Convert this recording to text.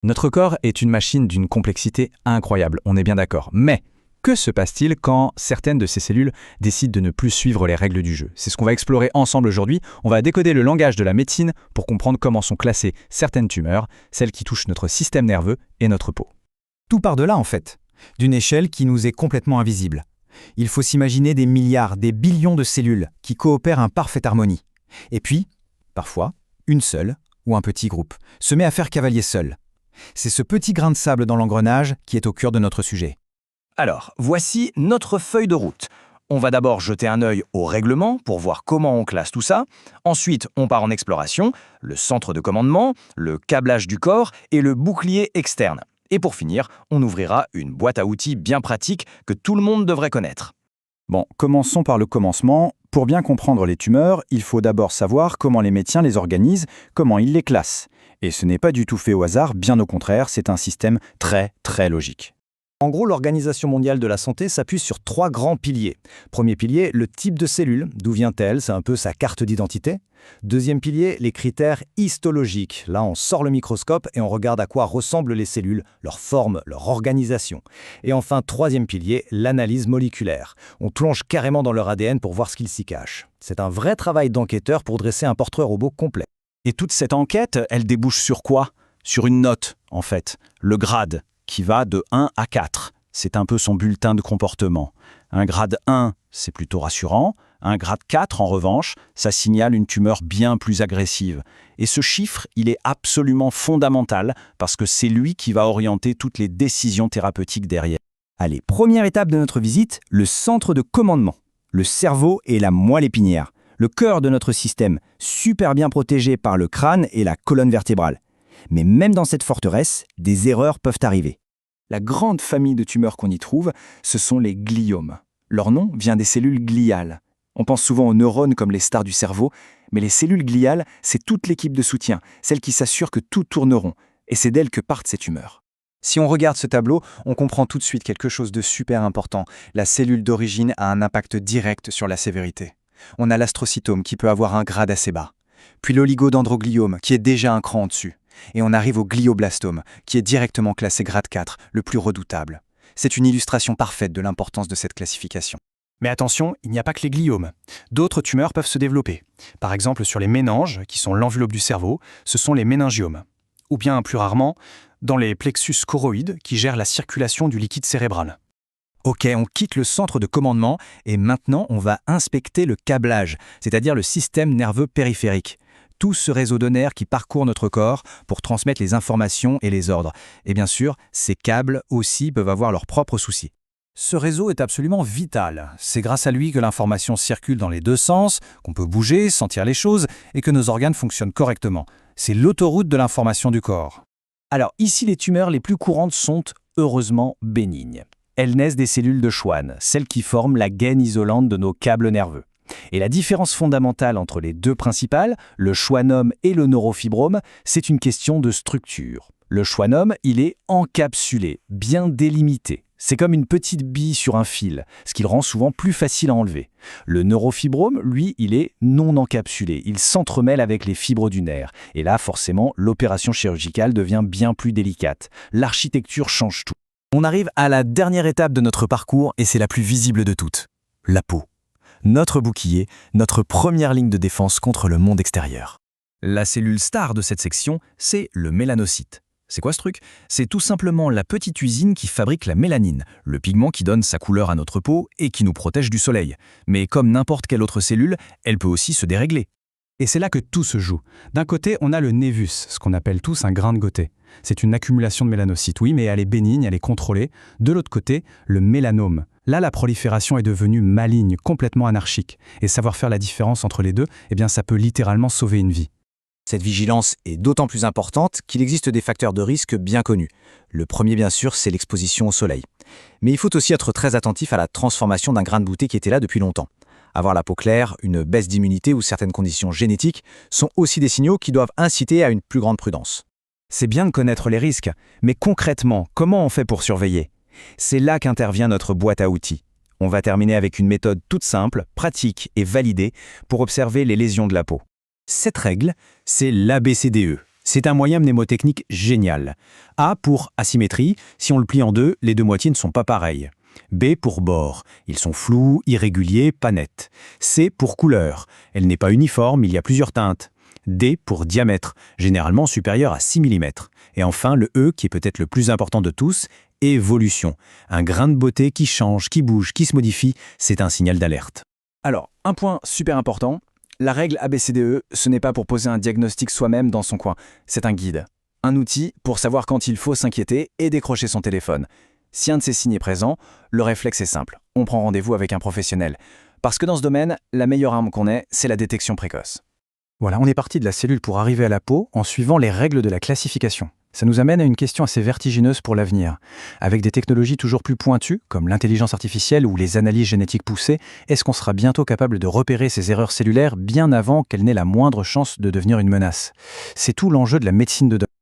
Notre corps est une machine d'une complexité incroyable, on est bien d'accord. Mais que se passe-t-il quand certaines de ces cellules décident de ne plus suivre les règles du jeu? C'est ce qu'on va explorer ensemble aujourd'hui. On va décoder le langage de la médecine pour comprendre comment sont classées certaines tumeurs, celles qui touchent notre système nerveux et notre peau. Tout part de là en fait, d'une échelle qui nous est complètement invisible. Il faut s'imaginer des milliards, des billions de cellules qui coopèrent en parfaite harmonie. Et puis, parfois, une seule, ou un petit groupe, se met à faire cavalier seul. C'est ce petit grain de sable dans l'engrenage qui est au cœur de notre sujet. Alors, voici notre feuille de route. On va d'abord jeter un œil au règlement pour voir comment on classe tout ça. Ensuite, on part en exploration, le centre de commandement, le câblage du corps et le bouclier externe. Et pour finir, on ouvrira une boîte à outils bien pratique que tout le monde devrait connaître. Bon, commençons par le commencement. Pour bien comprendre les tumeurs, il faut d'abord savoir comment les médecins les organisent, comment ils les classent. Et ce n'est pas du tout fait au hasard, bien au contraire, c'est un système très logique. En gros, l'Organisation mondiale de la santé s'appuie sur 3 grands piliers. Premier pilier, le type de cellule, d'où vient-elle, c'est un peu sa carte d'identité. Deuxième pilier, les critères histologiques. Là, on sort le microscope et on regarde à quoi ressemblent les cellules, leur forme, leur organisation. Et enfin, troisième pilier, l'analyse moléculaire. On plonge carrément dans leur ADN pour voir ce qu'il s'y cache. C'est un vrai travail d'enquêteur pour dresser un portrait robot complet. Et toute cette enquête, elle débouche sur quoi? Sur une note, en fait, le grade, qui va de 1 à 4. C'est un peu son bulletin de comportement. Un grade 1, c'est plutôt rassurant. Un grade 4, en revanche, ça signale une tumeur bien plus agressive. Et ce chiffre, il est absolument fondamental parce que c'est lui qui va orienter toutes les décisions thérapeutiques derrière. Allez, première étape de notre visite, le centre de commandement. Le cerveau et la moelle épinière. Le cœur de notre système, super bien protégé par le crâne et la colonne vertébrale. Mais même dans cette forteresse, des erreurs peuvent arriver. La grande famille de tumeurs qu'on y trouve, ce sont les gliomes. Leur nom vient des cellules gliales. On pense souvent aux neurones comme les stars du cerveau, mais les cellules gliales, c'est toute l'équipe de soutien, celles qui s'assurent que tout tourne rond, et c'est d'elles que partent ces tumeurs. Si on regarde ce tableau, on comprend tout de suite quelque chose de super important. La cellule d'origine a un impact direct sur la sévérité. On a l'astrocytome qui peut avoir un grade assez bas, puis l'oligodendrogliome qui est déjà un cran en dessus. Et on arrive au glioblastome, qui est directement classé grade 4, le plus redoutable. C'est une illustration parfaite de l'importance de cette classification. Mais attention, il n'y a pas que les gliomes. D'autres tumeurs peuvent se développer. Par exemple, sur les méninges, qui sont l'enveloppe du cerveau, ce sont les méningiomes. Ou bien, plus rarement, dans les plexus choroïdes, qui gèrent la circulation du liquide cérébral. Ok, on quitte le centre de commandement et maintenant on va inspecter le câblage, c'est-à-dire le système nerveux périphérique. Tout ce réseau de nerfs qui parcourt notre corps pour transmettre les informations et les ordres. Et bien sûr, ces câbles aussi peuvent avoir leurs propres soucis. Ce réseau est absolument vital. C'est grâce à lui que l'information circule dans les deux sens, qu'on peut bouger, sentir les choses et que nos organes fonctionnent correctement. C'est l'autoroute de l'information du corps. Alors ici, les tumeurs les plus courantes sont heureusement bénignes. Elles naissent des cellules de Schwann, celles qui forment la gaine isolante de nos câbles nerveux. Et la différence fondamentale entre les deux principales, le schwannome et le neurofibrome, c'est une question de structure. Le schwannome, il est encapsulé, bien délimité. C'est comme une petite bille sur un fil, ce qui le rend souvent plus facile à enlever. Le neurofibrome, lui, il est non encapsulé. Il s'entremêle avec les fibres du nerf. Et là, forcément, l'opération chirurgicale devient bien plus délicate. L'architecture change tout. On arrive à la dernière étape de notre parcours et c'est la plus visible de toutes, la peau. Notre bouclier, notre première ligne de défense contre le monde extérieur. La cellule star de cette section, c'est le mélanocyte. C'est quoi ce truc? C'est tout simplement la petite usine qui fabrique la mélanine, le pigment qui donne sa couleur à notre peau et qui nous protège du soleil. Mais comme n'importe quelle autre cellule, elle peut aussi se dérégler. Et c'est là que tout se joue. D'un côté, on a le névus, ce qu'on appelle tous un grain de beauté. C'est une accumulation de mélanocytes, oui, mais elle est bénigne, elle est contrôlée. De l'autre côté, le mélanome. Là, la prolifération est devenue maligne, complètement anarchique. Et savoir faire la différence entre les deux, eh bien, ça peut littéralement sauver une vie. Cette vigilance est d'autant plus importante qu'il existe des facteurs de risque bien connus. Le premier, bien sûr, c'est l'exposition au soleil. Mais il faut aussi être très attentif à la transformation d'un grain de beauté qui était là depuis longtemps. Avoir la peau claire, une baisse d'immunité ou certaines conditions génétiques sont aussi des signaux qui doivent inciter à une plus grande prudence. C'est bien de connaître les risques, mais concrètement, comment on fait pour surveiller? C'est là qu'intervient notre boîte à outils. On va terminer avec une méthode toute simple, pratique et validée pour observer les lésions de la peau. Cette règle, c'est l'ABCDE. C'est un moyen mnémotechnique génial. A pour asymétrie, si on le plie en deux, les deux moitiés ne sont pas pareilles. B pour bord, ils sont flous, irréguliers, pas nets. C pour couleur, elle n'est pas uniforme, il y a plusieurs teintes. D pour diamètre, généralement supérieur à 6 mm. Et enfin le E, qui est peut-être le plus important de tous, évolution. Un grain de beauté qui change, qui bouge, qui se modifie, c'est un signal d'alerte. Alors, un point super important, la règle ABCDE, ce n'est pas pour poser un diagnostic soi-même dans son coin, c'est un guide. Un outil pour savoir quand il faut s'inquiéter et décrocher son téléphone. Si un de ces signes est présent, le réflexe est simple, on prend rendez-vous avec un professionnel. Parce que dans ce domaine, la meilleure arme qu'on ait, c'est la détection précoce. Voilà, on est parti de la cellule pour arriver à la peau en suivant les règles de la classification. Ça nous amène à une question assez vertigineuse pour l'avenir. Avec des technologies toujours plus pointues, comme l'intelligence artificielle ou les analyses génétiques poussées, est-ce qu'on sera bientôt capable de repérer ces erreurs cellulaires bien avant qu'elles n'aient la moindre chance de devenir une menace? C'est tout l'enjeu de la médecine de demain.